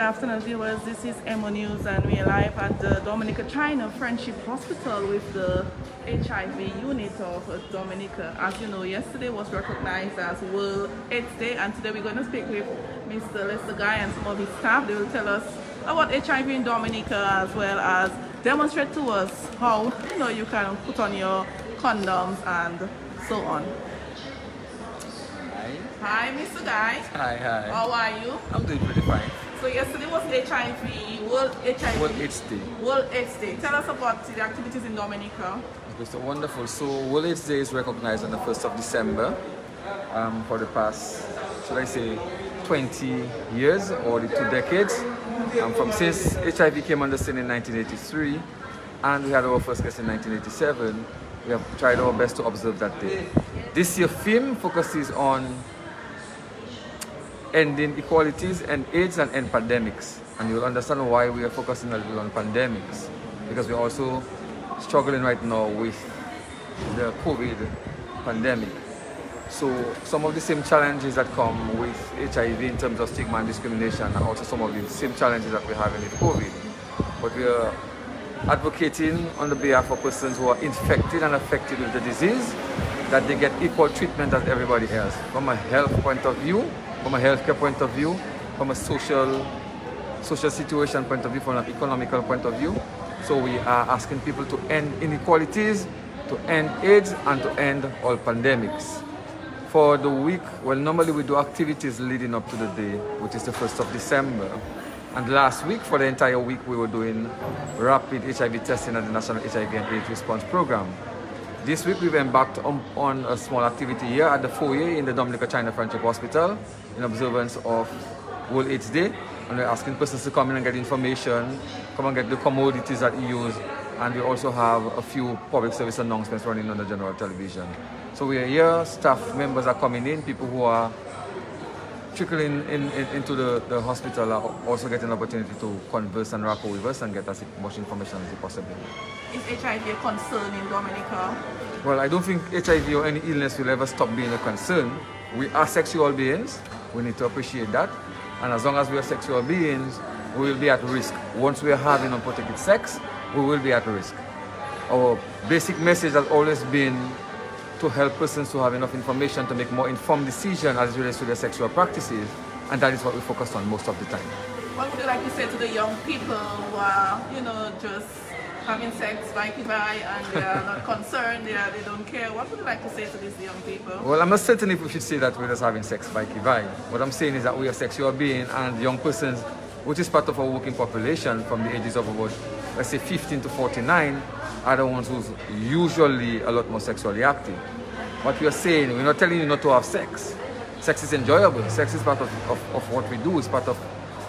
afternoon, viewers. This is Emonews, and we are live at the Dominica China Friendship Hospital with the HIV unit of Dominica. As you know, yesterday was recognized as World AIDS Day, and today we're going to speak with Mr. Lester Guy and some of his staff. They will tell us about HIV in Dominica, as well as demonstrate to us how you can put on your condoms and so on. Hi, Mr. Guy. Hi. How are you? I'm doing pretty fine. So yesterday was HIV, World AIDS Day. World AIDS Day. Tell us about the activities in Dominica. Okay, so wonderful. So World AIDS Day is recognized on the 1st of December for the past, should I say, 20 years or the 2 decades. Since HIV came on the scene in 1983 and we had our first case in 1987, we have tried our best to observe that day. This year's theme focuses on ending inequalities and AIDS and end pandemics. And you'll understand why we are focusing a little on pandemics, because we're also struggling right now with the COVID pandemic. So some of the same challenges that come with HIV in terms of stigma and discrimination, and also some of the same challenges that we're having with COVID. But we are advocating on the behalf of persons who are infected and affected with the disease, that they get equal treatment as everybody else, from a health point of view, from a healthcare point of view, from a social situation point of view, from an economical point of view. So we are asking people to end inequalities, to end AIDS, and to end all pandemics. For the week, well, normally we do activities leading up to the day, which is the 1st of December. And last week, for the entire week, we were doing rapid HIV testing at the National HIV and AIDS Response Program. This week, we've embarked on a small activity here at the foyer in the Dominica China Friendship Hospital in observance of World AIDS Day. And we're asking persons to come in and get information, come and get the commodities that you use. And we also have a few public service announcements running on the general television. So we are here, staff members are coming in, people who are trickling into the hospital are also getting an opportunity to converse and rapport with us and get as much information as possible. Is HIV a concern in Dominica? Well, I don't think HIV or any illness will ever stop being a concern. We are sexual beings. We need to appreciate that. And as long as we are sexual beings, we will be at risk. Once we are having unprotected sex, we will be at risk. Our basic message has always been to help persons to have enough information to make more informed decisions as it relates to their sexual practices, and that is what we focus on most of the time. What would you like to say to the young people who are, just having sex by and they are not concerned, they don't care? What would you like to say to these young people? Well, I'm not certain if we should say that we're just having sex by. What I'm saying is that we are sexual beings, and young persons, which is part of our working population from the ages of about, let's say, 15 to 49, are the ones who's usually a lot more sexually active. What we are saying, we're not telling you not to have sex. Sex is enjoyable. Sex is part of what we do. It's part of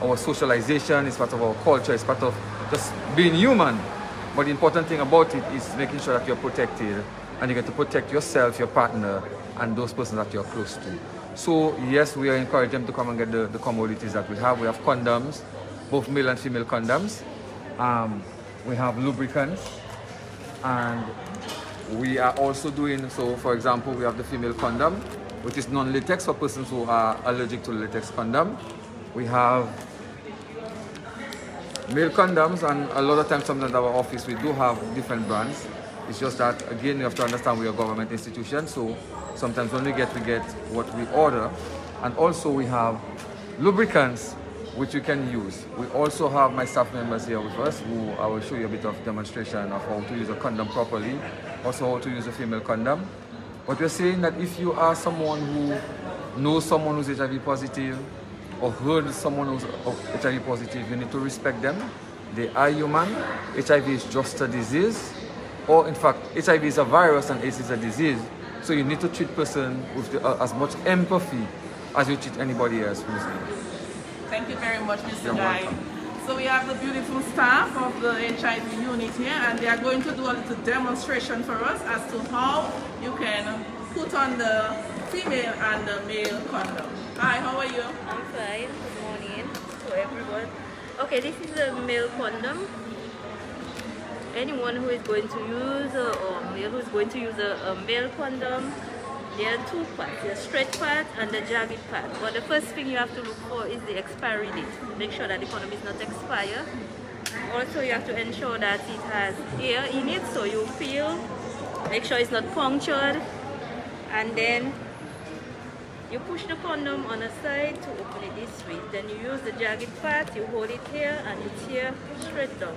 our socialization. It's part of our culture. It's part of just being human. But the important thing about it is making sure that you're protected, and you get to protect yourself, your partner, and those persons that you're close to. So yes, we are encouraging them to come and get the commodities that we have. We have condoms, both male and female condoms. We have lubricants. And we are also doing, so for example, we have the female condom, which is non-latex for persons who are allergic to latex condom. We have male condoms, and a lot of times, sometimes at our office, we do have different brands. It's just that, again, you have to understand we are a government institution, so sometimes when we get what we order. And also we have lubricants, which you can use. We also have my staff members here with us, who I will show you a bit of demonstration of how to use a condom properly, also how to use a female condom. But we're saying that if you are someone who knows someone who's HIV positive, or heard someone who's HIV positive, you need to respect them. They are human. HIV is just a disease, or in fact, HIV is a virus and AIDS is a disease. So you need to treat person with as much empathy as you treat anybody else who's ill. Thank you very much, Mr. Guy. So we have the beautiful staff of the HIV unit here, and they are going to do a little demonstration for us as to how you can put on the female and the male condom. Hi, how are you? I'm fine. Good morning to everyone. Okay, this is a male condom. Anyone who is going to use or male who is going to use a male condom There are two parts, the straight part and the jagged part. But the first thing you have to look for is the expiry date. Make sure that the condom is not expired. Also, you have to ensure that it has air in it, so you feel. Make sure it's not punctured. And then you push the condom on the side to open it this way. Then you use the jagged part, you hold it here and you tear straight down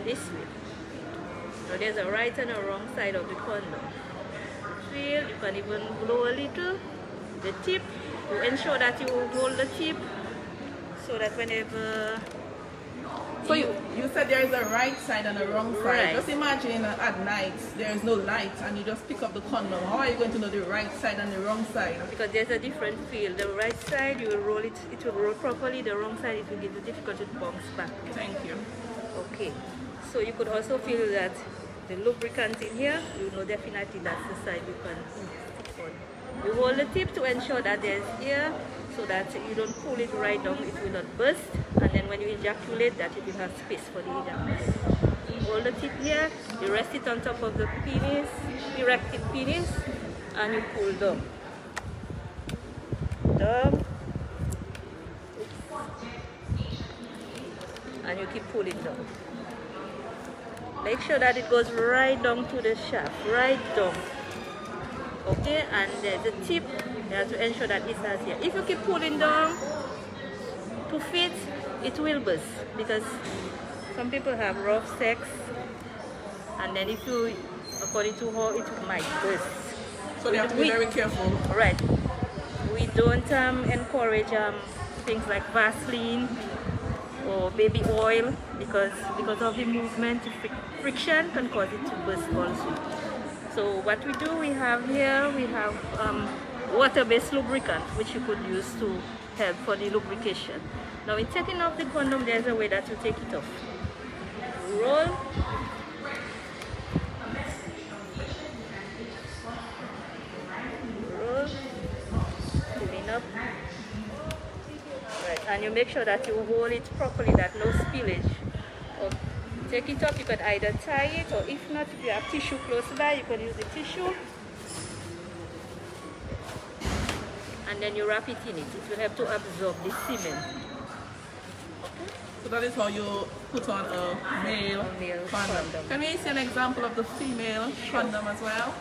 this way. So there's a right and a wrong side of the condom. Feel, you can even blow a little the tip to ensure that you hold the tip so that whenever. So you said there is a right side and a wrong side. Right. Just imagine at night there is no light and you just pick up the condom. How are you going to know the right side and the wrong side? Because there's a different feel. The right side you will roll it, it will roll properly. The wrong side it will give you difficulty to bounce back. Thank you. Okay. So you could also feel that the lubricant in here, you know definitely that's the side you can stick on. You hold the tip to ensure that there's air so that you don't pull it right down, it will not burst. And then when you ejaculate that, it will have space for the ejaculation. You hold the tip here, you rest it on top of the penis, erected penis, and you pull down. Down. And you keep pulling down. Make sure that it goes right down to the shaft, right down. Okay, and the tip, you have to ensure that it has here. If you keep pulling down to fit, it will burst because some people have rough sex, and then if you, according to her, it might burst. So they have to be very careful. Right. We don't encourage things like Vaseline or baby oil because of the movement, friction can cause it to burst also. So what we do, we have here, we have water-based lubricant which you could use to help for the lubrication. Now in taking off the condom, there's a way that you take it off. Roll. Roll. Pulling up. Right, and you make sure that you hold it properly, that no spillage. Or take it off, you can either tie it, or if not, if you have tissue close by, you can use the tissue. And then you wrap it in it. It will help to absorb the semen. So that is how you put on a male condom. Can we see an example of the female condom as well?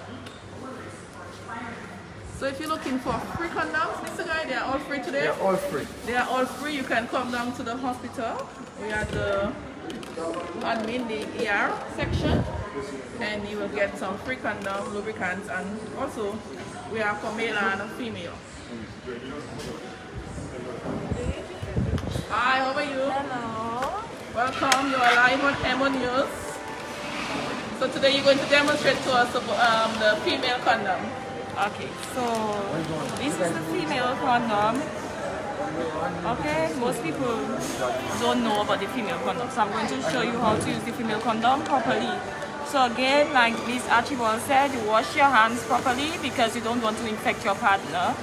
So if you're looking for free condoms, Mr. Guy, they are all free today? They are all free. They are all free. You can come down to the hospital. We are the admin, the ER section, and you will get some free condom, lubricants, and also we are for male and female. Hi, how are you? Hello. Welcome. You are live on Emonews. So today you're going to demonstrate to us about the female condom. Okay, so this is the female condom. Okay, most people don't know about the female condom, so I'm going to show you how to use the female condom properly. So again, like Miss Archibald said, you wash your hands properly because you don't want to infect your partner.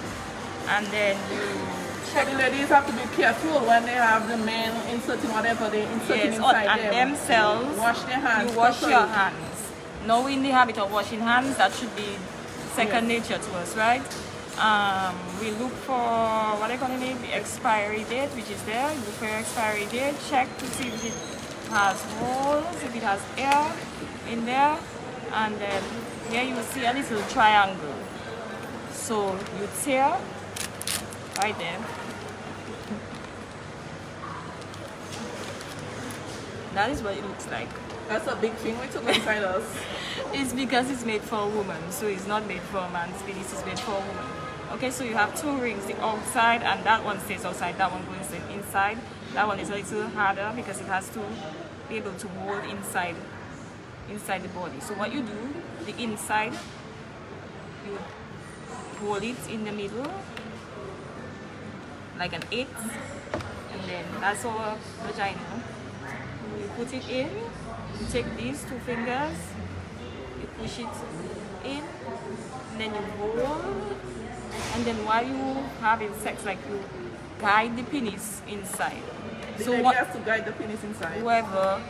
And then you check. The ladies have to be careful when they have the men inserting whatever they inserting inside and them. themselves, wash their hands. You wash properly. your hands. Knowing the habit of washing hands, that should be second nature to us, right? We look for what they call it, the expiry date, which is there. You look for your expiry date, check to see if it has holes, if it has air in there, and then here you will see a little triangle. So you tear right there. That is what it looks like. That's a big thing we took inside us. It's because it's made for a woman, so it's not made for a man's penis, it's made for a woman. Okay, so you have two rings, the outside, and that one stays outside, that one goes inside. That one is a little harder because it has to be able to hold inside the body. So what you do, the inside, you hold it in the middle, like an 8, and then that's our vagina. You put it in, you take these 2 fingers, you push it in, and then you hold, and then while you having sex, like you guide the penis inside. So what has to guide the penis inside? Whoever,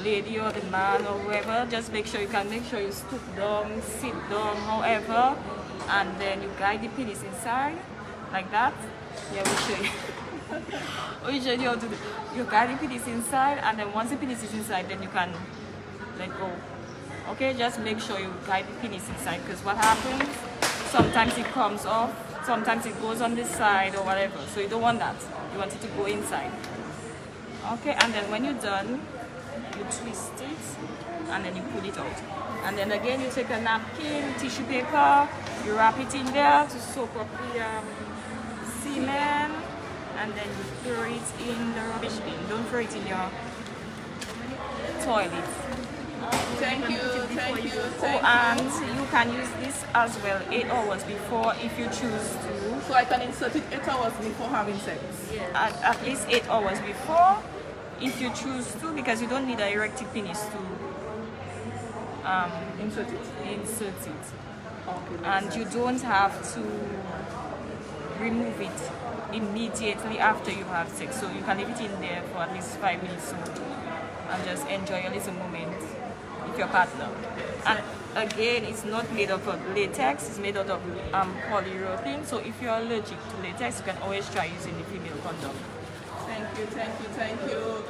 lady or the man or whoever, just make sure you can make sure you stoop down, sit down, however, and then you guide the penis inside, like that. Yeah, we'll show you. We'll show you how to do. You guide the penis inside, and then once the penis is inside, then you can let go. Okay, just make sure you guide the penis inside, because what happens, sometimes it comes off, sometimes it goes on this side or whatever, so you don't want that. You want it to go inside. Okay, and then when you're done, you twist it and then you pull it out. And then again, you take a napkin, tissue paper, you wrap it in there to soak up the semen, and then you throw it in the rubbish bin. Don't throw it in your toilet. Thank you, thank you. Oh, and you can use this as well 8 hours before if you choose to. So I can insert it 8 hours before having sex? Yeah. At least 8 hours before, if you choose to, because you don't need an erected penis to insert it. Okay, And you don't have to remove it immediately after you have sex. So you can leave it in there for at least 5 minutes and just enjoy a little moment with your partner. And again, it's not made up of latex, it's made out of polyurethane. So if you're allergic to latex, you can always try using the female condom. Thank you, thank you, thank you.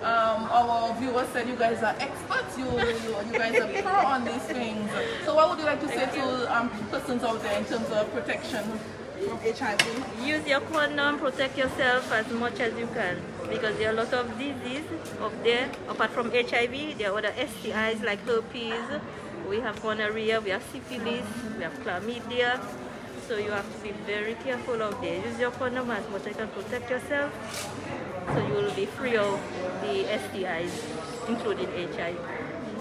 Our viewers said you guys are experts, you guys are pro on these things. So what would you like to say to persons out there in terms of protection from HIV? Use your condom, protect yourself as much as you can, because there are a lot of diseases up there. Apart from HIV, there are other STIs like herpes, we have gonorrhea, we have syphilis, we have chlamydia. So you have to be very careful out there. Use your condom as much as you can, protect yourself, so you will be free of the STIs, including HIV.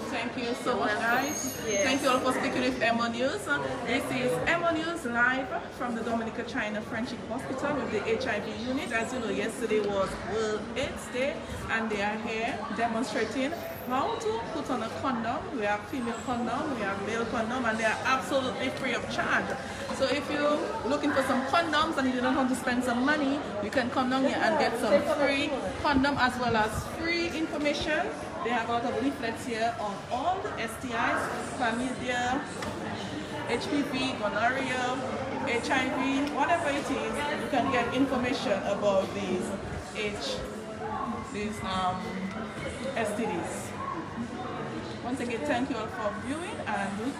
Thank you so much, guys. Yes. Thank you all for speaking with Emonews. This is Emonews live from the Dominica, China Friendship Hospital with the HIV unit. As you know, yesterday was World AIDS Day, and they are here demonstrating how to put on a condom. We have female condom, we have male condom, and they are absolutely free of charge. So if you're looking for some condoms and you don't want to spend some money, you can come down here and get some free condom as well as free information. They have a lot of leaflets here on all the STIs, chlamydia, HPV, gonorrhea, HIV, whatever it is, you can get information about these STDs. Once again, thank you all for viewing, and